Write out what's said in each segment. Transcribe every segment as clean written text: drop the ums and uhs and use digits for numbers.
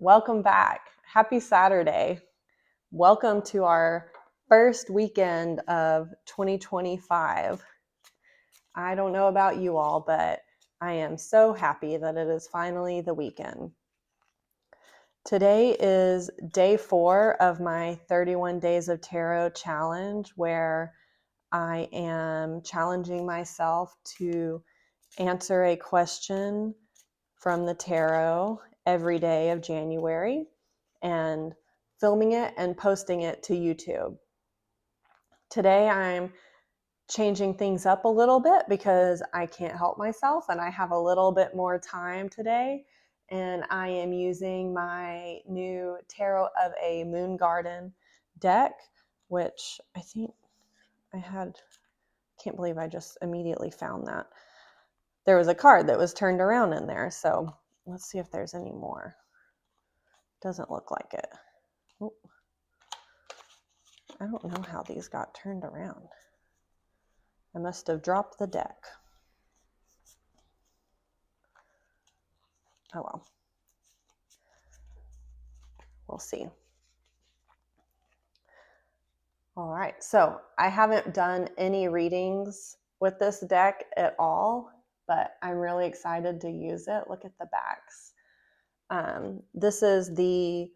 welcome back. Happy Saturday. Welcome to our first weekend of 2025. I don't know about you all, but I am so happy that it is finally the weekend. Today is day 4 of my 31 Days of Tarot challenge, where I am challenging myself to answer a question from the tarot every day of January and filming it and posting it to YouTube. Today I'm changing things up a little bit because I can't help myself and I have a little bit more time today, and I am using my new Tarot of a Moon Garden deck, which I think I had. Can't believe I just immediately found that. There was a card that was turned around in there, so let's see if there's any more. Doesn't look like it. Oh, I don't know how these got turned around. I must have dropped the deck. Oh well. We'll see. All right, so I haven't done any readings with this deck at all, but I'm really excited to use it. Look at the backs. This is the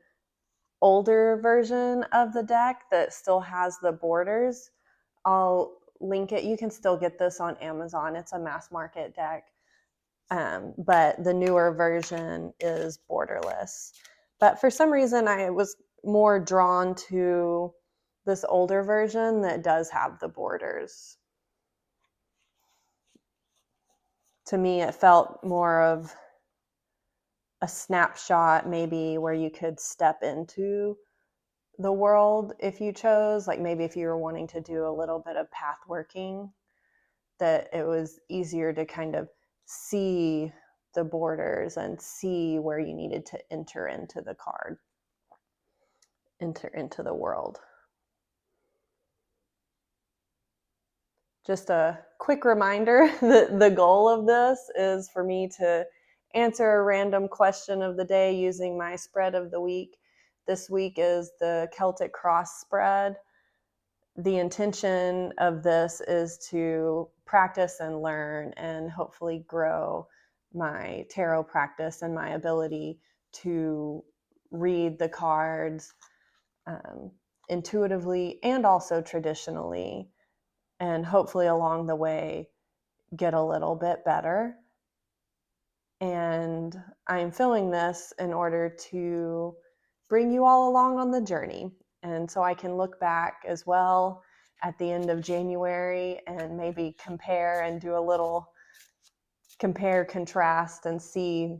older version of the deck that still has the borders. I'll link it. You can still get this on Amazon. It's a mass market deck, but the newer version is borderless. But for some reason, I was more drawn to this older version that does have the borders. To me, it felt more of a snapshot, maybe where you could step into the world if you chose, like maybe if you were wanting to do a little bit of path working, that it was easier to kind of see the borders and see where you needed to enter into the card, enter into the world. Just a quick reminder that the goal of this is for me to answer a random question of the day using my spread of the week. This week is the Celtic Cross spread. The intention of this is to practice and learn and hopefully grow my tarot practice and my ability to read the cards intuitively and also traditionally, and hopefully along the way get a little bit better. And I'm filming this in order to bring you all along on the journey. And so I can look back as well at the end of January and maybe compare and do a little compare, contrast, and see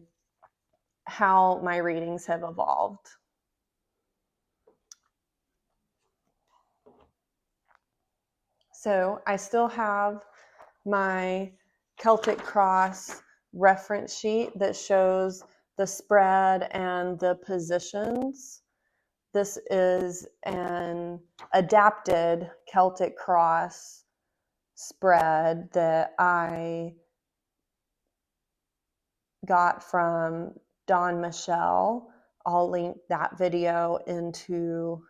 how my readings have evolved. So I still have my Celtic Cross reference sheet that shows the spread and the positions. This is an adapted Celtic Cross spread that I got from Dawn Michelle. I'll link that video into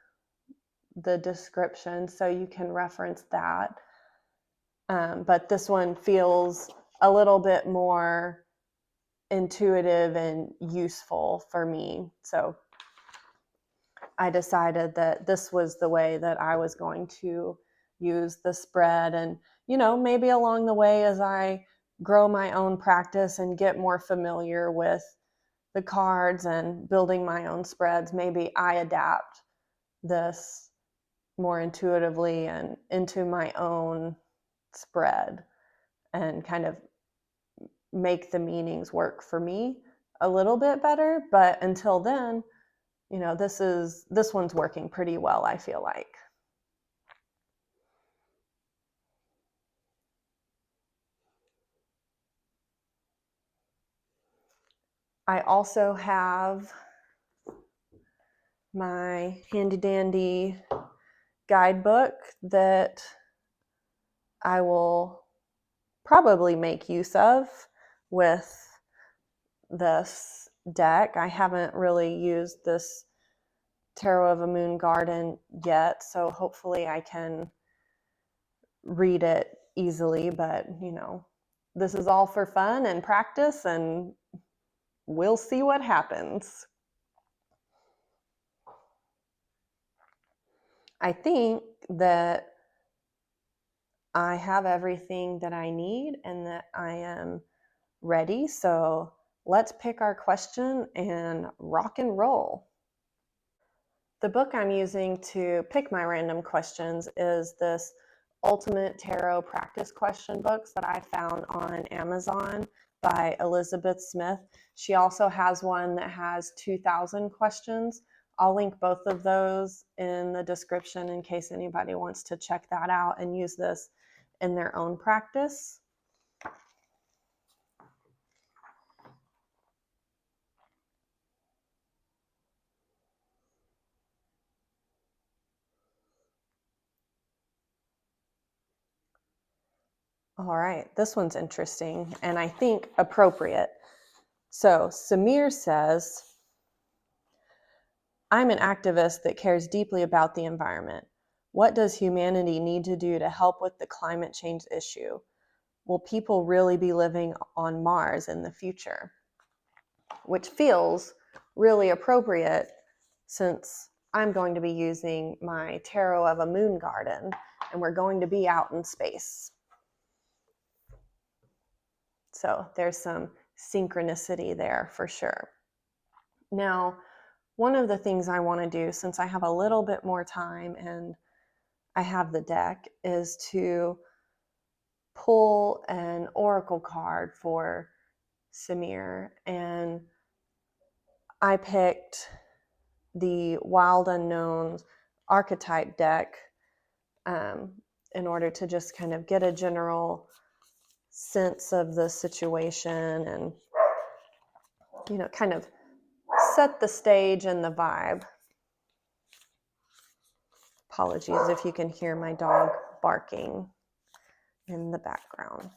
the description so you can reference that. But this one feels a little bit more intuitive and useful for me. So I decided that this was the way that I was going to use the spread. And, maybe along the way as I grow my own practice and get more familiar with the cards and building my own spreads, maybe I adapt this more intuitively and into my own spread and kind of make the meanings work for me a little bit better. But until then, this one's working pretty well, I feel like. I also have my handy dandy guidebook that I will probably make use of with this deck. I haven't really used this Tarot of a Moon Garden yet, so hopefully I can read it easily, but this is all for fun and practice, and we'll see what happens. I think that I have everything that I need and that I am ready. So let's pick our question and rock and roll. The book I'm using to pick my random questions is this Ultimate Tarot Practice Question books that I found on Amazon by Elizabeth Smith. She also has one that has 2,000 questions. I'll link both of those in the description in case anybody wants to check that out and use this in their own practice. All right, this one's interesting and I think appropriate. So Samir says, I'm an activist that cares deeply about the environment. What does humanity need to do to help with the climate change issue? Will people really be living on Mars in the future? Which feels really appropriate since I'm going to be using my Tarot of a Moon Garden and we're going to be out in space. So there's some synchronicity there for sure. Now, one of the things I want to do, since I have a little bit more time and I have the deck, is to pull an oracle card for Samir. And I picked the Wild Unknowns archetype deck in order to just kind of get a general sense of the situation and, kind of set the stage and the vibe. Apologies if you can hear my dog barking in the background.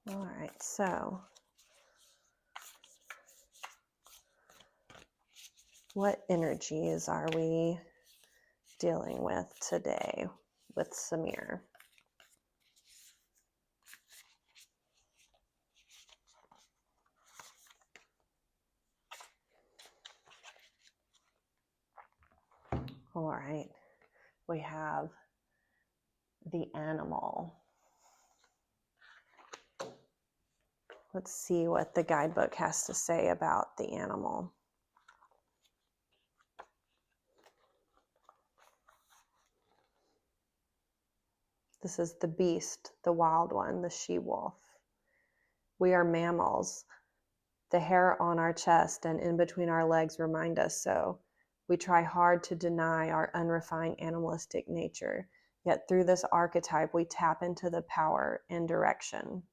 All right, so what energies are we dealing with today with Samir? All right, we have the animal. Let's see what the guidebook has to say about the animal. This is the beast, the wild one, the she-wolf. We are mammals. The hair on our chest and in between our legs remind us so. We try hard to deny our unrefined animalistic nature, yet through this archetype we tap into the power and direction.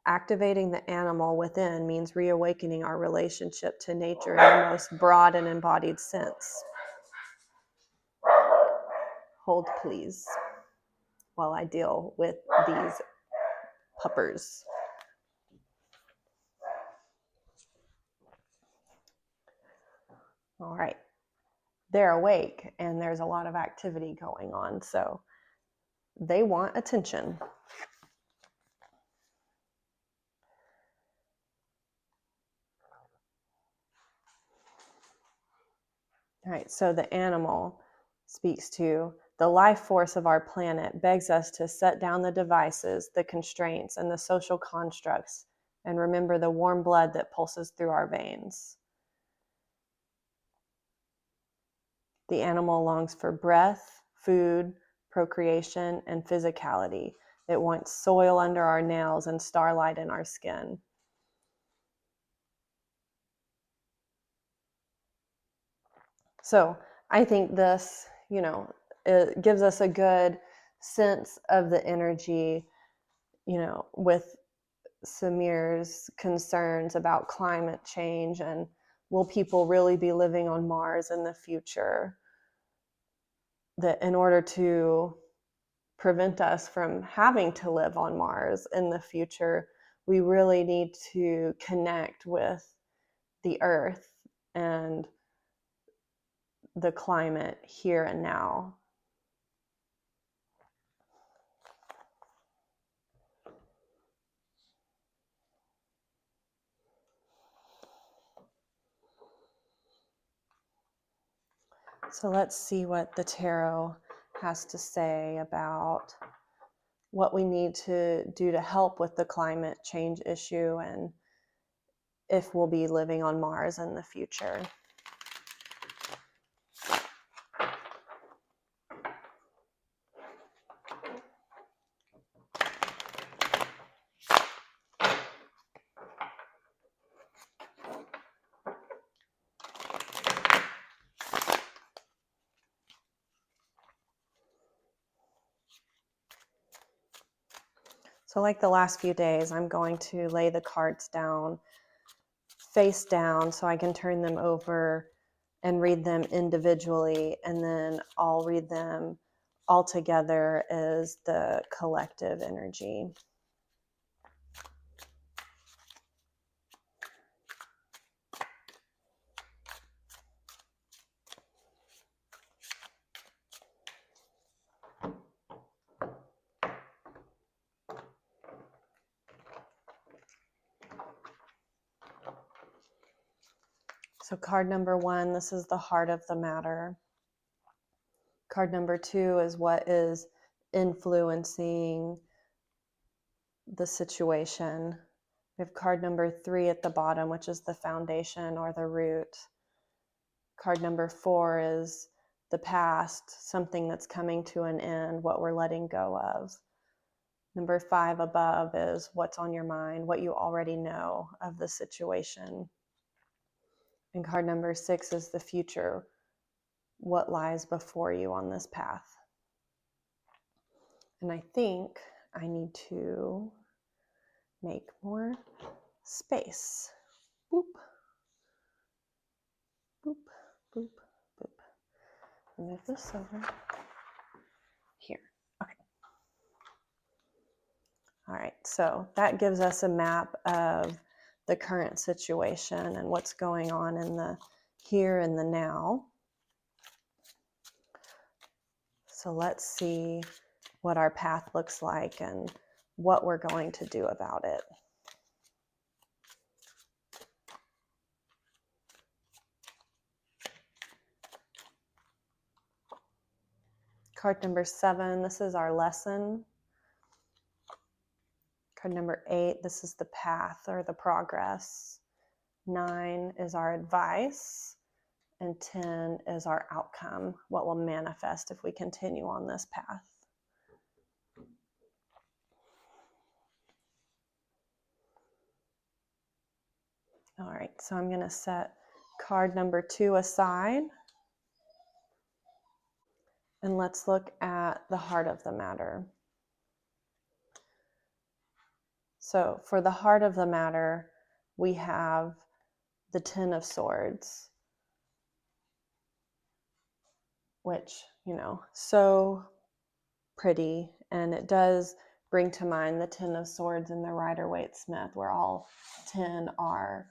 Activating the animal within means reawakening our relationship to nature in the most broad and embodied sense. Hold, please, while I deal with these puppers. All right. They're awake and there's a lot of activity going on, so they want attention. All right, so the animal speaks to the life force of our planet, begs us to set down the devices, the constraints, and the social constructs, and remember the warm blood that pulses through our veins. The animal longs for breath, food, procreation, and physicality. It wants soil under our nails and starlight in our skin. So I think this, it gives us a good sense of the energy, with Samir's concerns about climate change and will people really be living on Mars in the future? That in order to prevent us from having to live on Mars in the future, we really need to connect with the Earth and the climate here and now. So let's see what the tarot has to say about what we need to do to help with the climate change issue and if we'll be living on Mars in the future. So like the last few days, I'm going to lay the cards down, face down, so I can turn them over and read them individually, and then I'll read them all together as the collective energy. So card number 1, this is the heart of the matter. Card number 2 is what is influencing the situation. We have card number 3 at the bottom, which is the foundation or the root. Card number 4 is the past, something that's coming to an end, what we're letting go of. Number 5 above is what's on your mind, what you already know of the situation. And card number 6 is the future, what lies before you on this path. And I think I need to make more space. Boop, boop, boop, boop. Move this over here. Okay. All right, so that gives us a map of the current situation and what's going on in the here and the now. So let's see what our path looks like and what we're going to do about it. Card number 7, this is our lesson. Card number 8, this is the path or the progress. 9 is our advice. And 10 is our outcome, what will manifest if we continue on this path. All right, so I'm going to set card number 2 aside. And let's look at the heart of the matter. So for the heart of the matter, we have the 10 of Swords, which, so pretty. And it does bring to mind the 10 of Swords in the Rider-Waite-Smith, where all 10 are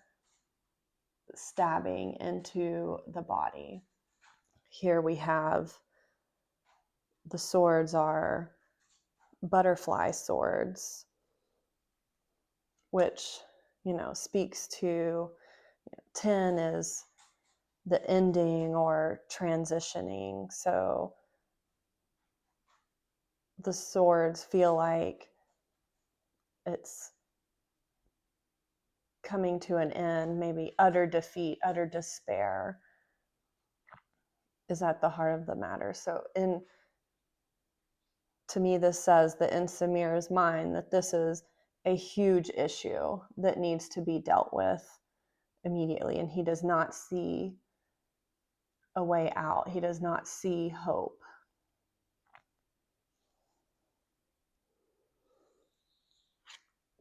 stabbing into the body. Here we have the swords are butterfly swords, which, speaks to 10 is the ending or transitioning. So the swords feel like it's coming to an end, maybe utter defeat, utter despair is at the heart of the matter. So to me, this says that in Samir's mind that this is a huge issue that needs to be dealt with immediately, and he does not see a way out. He does not see hope.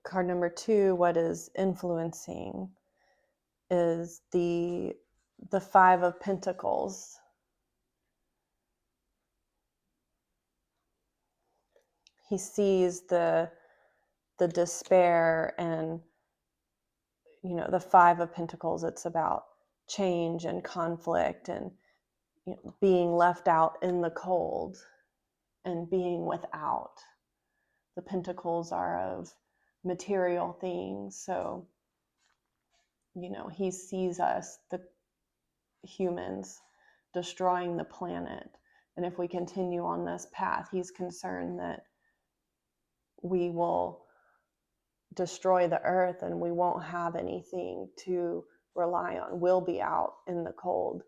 Card number 2, what is influencing, is the Five of Pentacles. He sees the despair, and the Five of Pentacles, it's about change and conflict and being left out in the cold and being without. The Pentacles are of material things, so he sees us, the humans, destroying the planet, and if we continue on this path, he's concerned that we will destroy the earth and we won't have anything to rely on. We'll be out in the cold.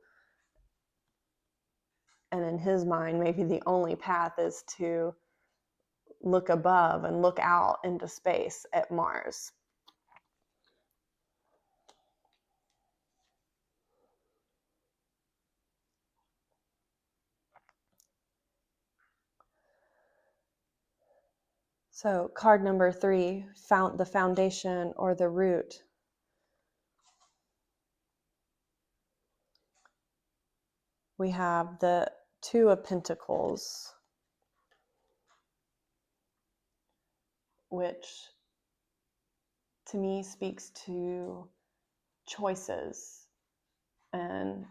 And in his mind, maybe the only path is to look above and look out into space at Mars. So card number 3, found the foundation or the root. We have the Two of Pentacles, which to me speaks to choices and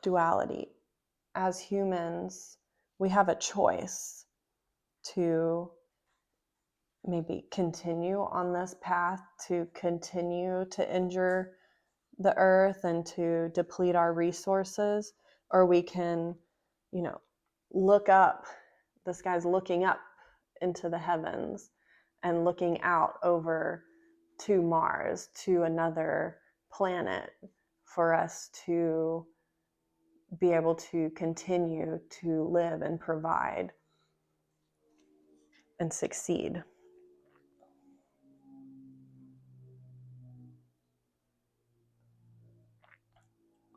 duality. As humans, we have a choice to maybe continue on this path, to continue to injure the earth and to deplete our resources, or we can, look up. This guy's looking up into the heavens and looking out over to Mars, to another planet, for us to be able to continue to live and provide and succeed.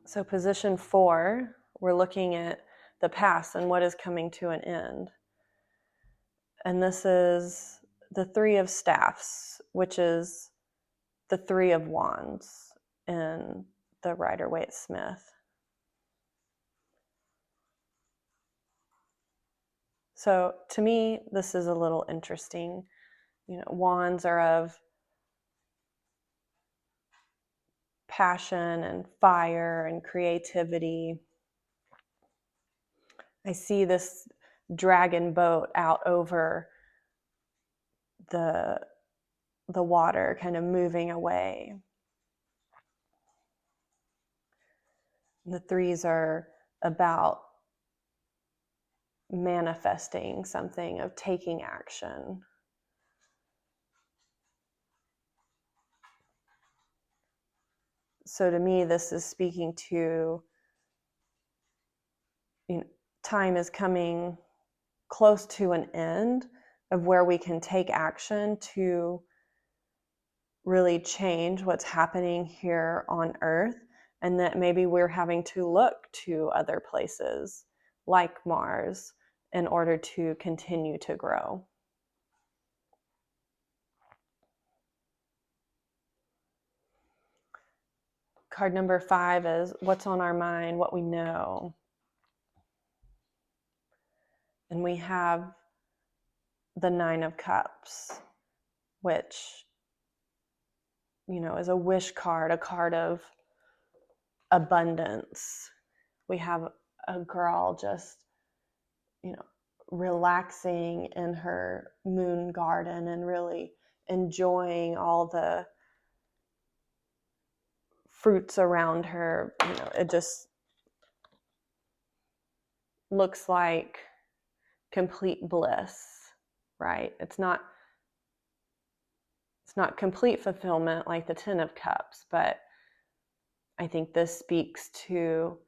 So position 4, we're looking at the past and what is coming to an end. And this is the Three of Staffs, which is the Three of Wands in the Rider-Waite-Smith. So to me, this is a little interesting. Wands are of passion and fire and creativity. I see this dragon boat out over the water, kind of moving away. The threes are about manifesting something, of taking action. So to me, this is speaking to, time is coming close to an end of where we can take action to really change what's happening here on Earth, and that maybe we're having to look to other places like Mars in order to continue to grow. Card number 5 is what's on our mind, what we know. And we have the Nine of Cups, which, is a wish card, a card of abundance. We have a girl just, relaxing in her moon garden and really enjoying all the fruits around her. It just looks like complete bliss, right? It's not complete fulfillment like the Ten of Cups, but I think this speaks to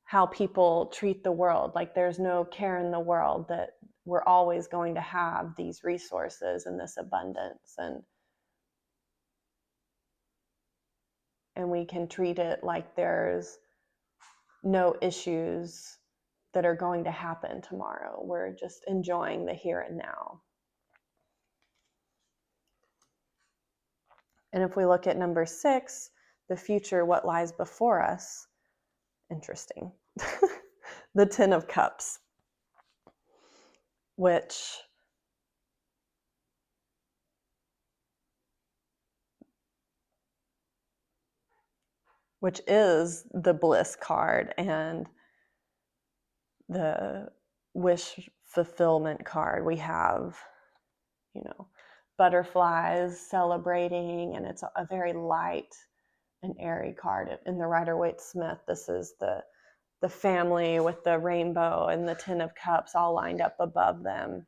how people treat the world. Like there's no care in the world, that we're always going to have these resources and this abundance. And and we can treat it like there's no issues that are going to happen tomorrow. We're just enjoying the here and now. And if we look at number 6, the future, what lies before us, interesting. The 10 of Cups, which is the bliss card and the wish fulfillment card. We have, butterflies celebrating, and it's a very light and airy card. In the Rider-Waite-Smith, this is the family with the rainbow and the 10 of Cups all lined up above them.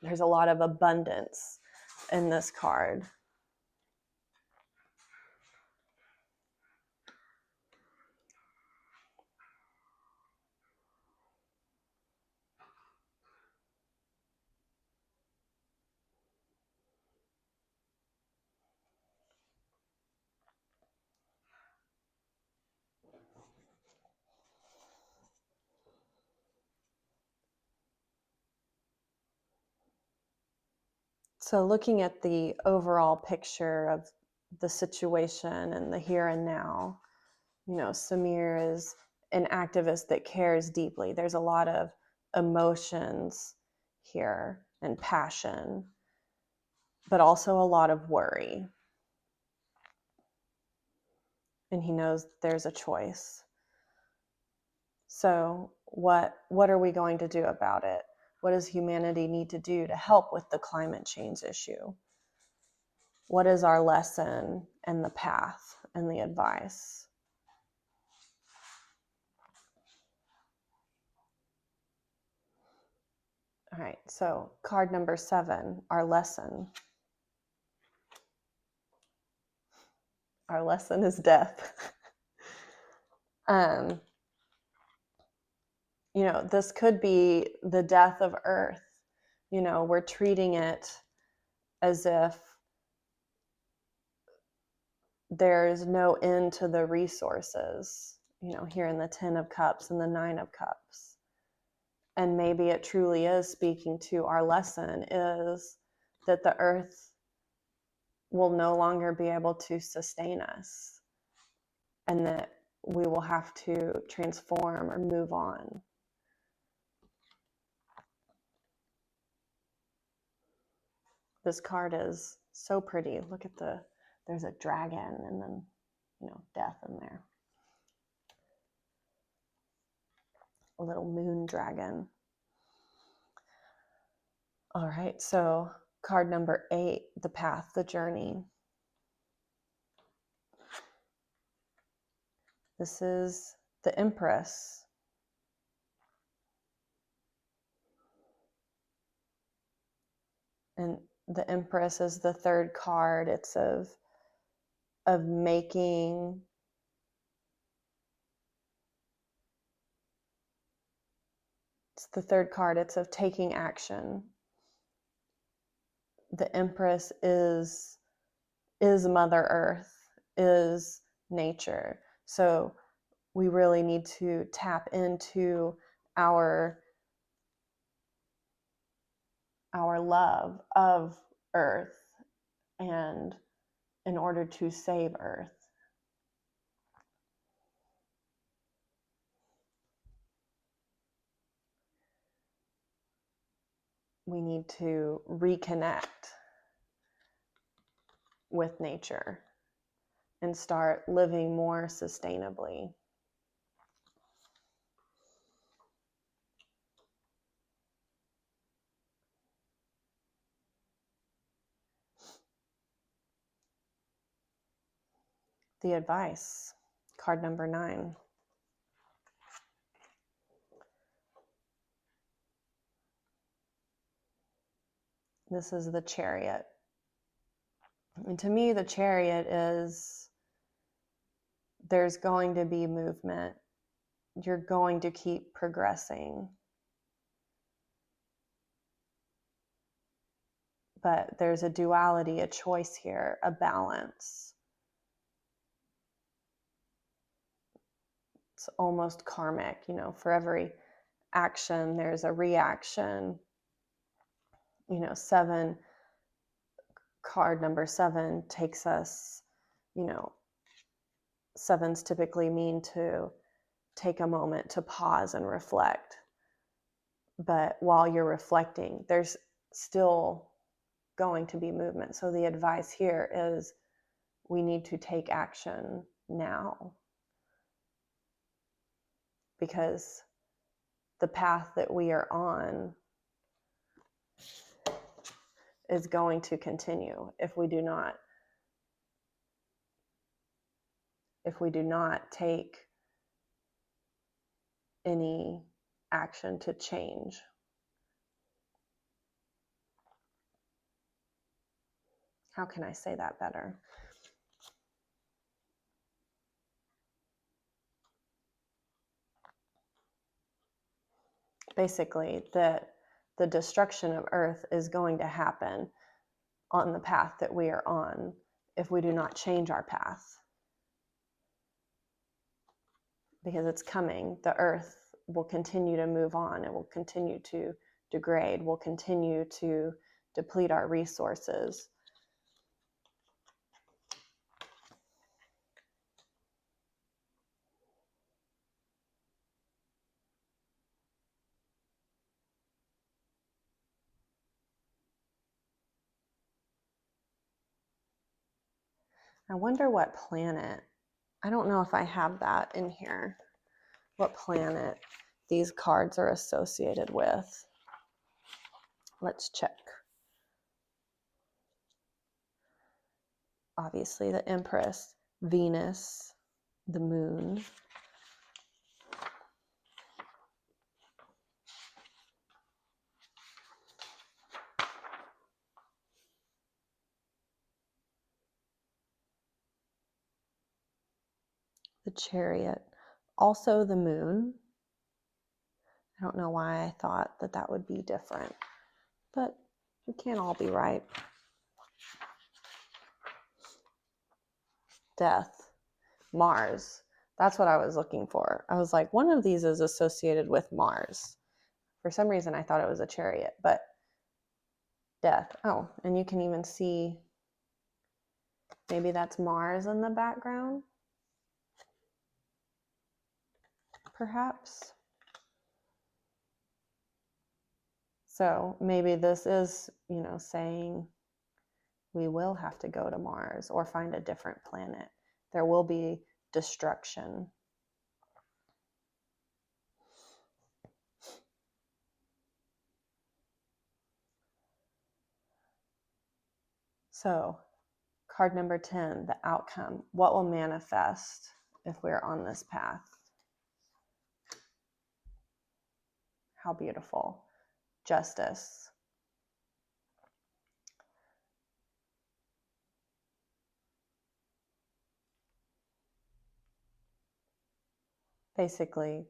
There's a lot of abundance in this card. So looking at the overall picture of the situation and the here and now, Samir is an activist that cares deeply. There's a lot of emotions here and passion, but also a lot of worry. And he knows there's a choice. So what are we going to do about it? What does humanity need to do to help with the climate change issue? What is our lesson and the path and the advice? All right, so card number 7, our lesson. Our lesson is death. This could be the death of Earth. We're treating it as if there's no end to the resources, here in the 10 of Cups and the 9 of Cups. And maybe it truly is speaking to our lesson is that the Earth will no longer be able to sustain us and that we will have to transform or move on. This card is so pretty. Look at there's a dragon and then, death in there. A little moon dragon. All right, so card number 8, the path, the journey. This is the Empress. And the Empress is the 3rd card. It's of making it's the 3rd card. It's of taking action. The Empress is Mother Earth, is nature. So we really need to tap into our love of Earth, and in order to save Earth. We need to reconnect with nature and start living more sustainably. The advice, card number 9. This is the Chariot. And to me, the Chariot is there's going to be movement. You're going to keep progressing. But there's a duality, a choice here, a balance. it's almost karmic. For every action, there's a reaction. 7, card number 7 takes us, sevens typically mean to take a moment to pause and reflect. But while you're reflecting, there's still going to be movement. So the advice here is we need to take action now, because the path that we are on is going to continue if we do not take any action to change. How can I say that better? Basically, that the destruction of Earth is going to happen on the path that we are on if we do not change our path. Because it's coming. The Earth will continue to move on. It will continue to degrade. We'll continue to deplete our resources. I wonder what planet, I don't know if I have that in here, what planet these cards are associated with. Let's check. Obviously, the Empress, Venus, the Moon. The Chariot, also the Moon. I don't know why I thought that would be different, but we can't all be right. Death, Mars. That's what I was looking for. I was like, one of these is associated with Mars. For some reason, I thought it was a chariot, but death. Oh, and you can even see, maybe that's Mars in the background, perhaps. So maybe this is, saying we will have to go to Mars or find a different planet. There will be destruction. So, card number 10, the outcome. What will manifest if we're on this path? How beautiful. Justice. Basically,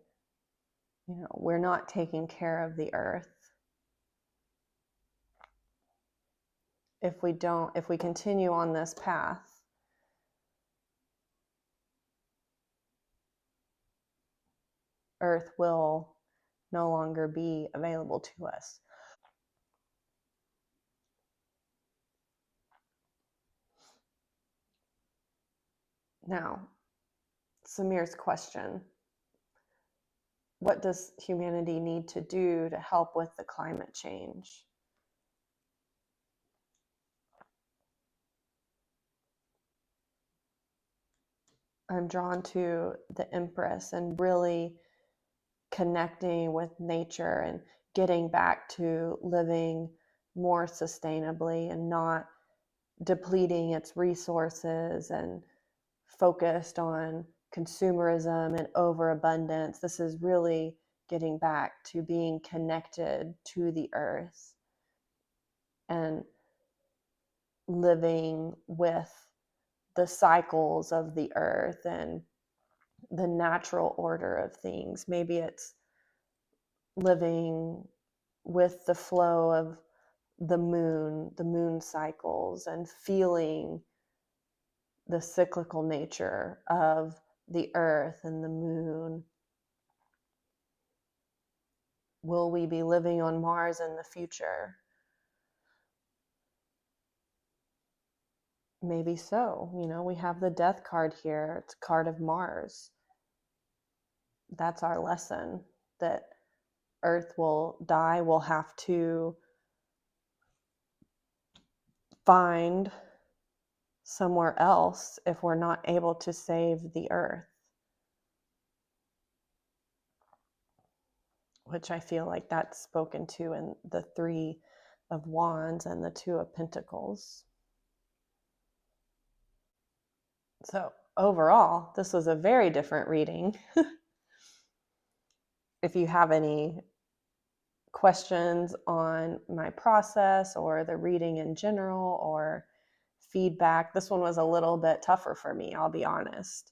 we're not taking care of the earth. If we continue on this path, Earth will no longer be available to us. Now, Samir's question: what does humanity need to do to help with the climate change? I'm drawn to the Empress and really connecting with nature and getting back to living more sustainably and not depleting its resources and focused on consumerism and overabundance. This is really getting back to being connected to the earth and living with the cycles of the earth and the natural order of things. Maybe it's living with the flow of the moon cycles, and feeling the cyclical nature of the earth and the moon. Will we be living on Mars in the future? Maybe so. We have the death card here. It's a card of Mars. That's our lesson, that Earth will die. We'll have to find somewhere else if we're not able to save the Earth, which I feel like that's spoken to in the Three of Wands and the Two of Pentacles. So overall, this was a very different reading. If you have any questions on my process or the reading in general or feedback, this one was a little bit tougher for me, I'll be honest.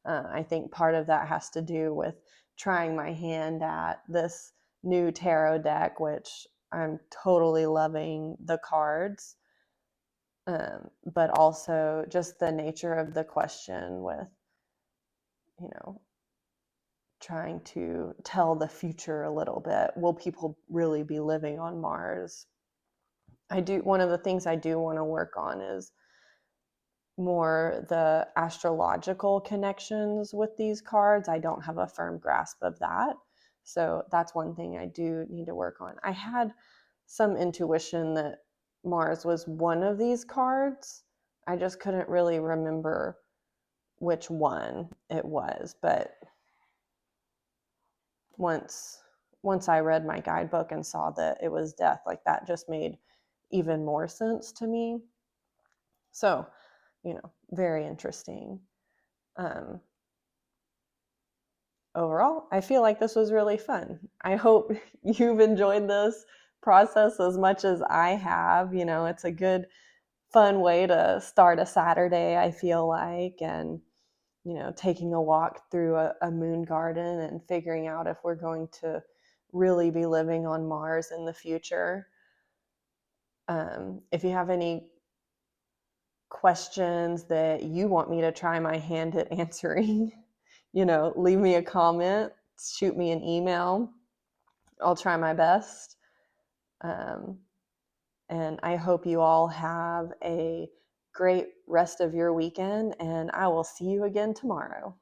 I think part of that has to do with trying my hand at this new tarot deck, which I'm totally loving the cards, but also just the nature of the question with, trying to tell the future a little bit. Will people really be living on Mars? One of the things I do want to work on is more the astrological connections with these cards. I don't have a firm grasp of that. So that's one thing I do need to work on. I had some intuition that Mars was one of these cards. I just couldn't really remember which one it was. But once I read my guidebook and saw that it was death, like that just made even more sense to me. So, very interesting. Overall, I feel like this was really fun. I hope you've enjoyed this process as much as I have. It's a good, fun way to start a Saturday, I feel like, and taking a walk through a moon garden and figuring out if we're going to really be living on Mars in the future. If you have any questions that you want me to try my hand at answering, leave me a comment, shoot me an email. I'll try my best. And I hope you all have a great rest of your weekend, and I will see you again tomorrow.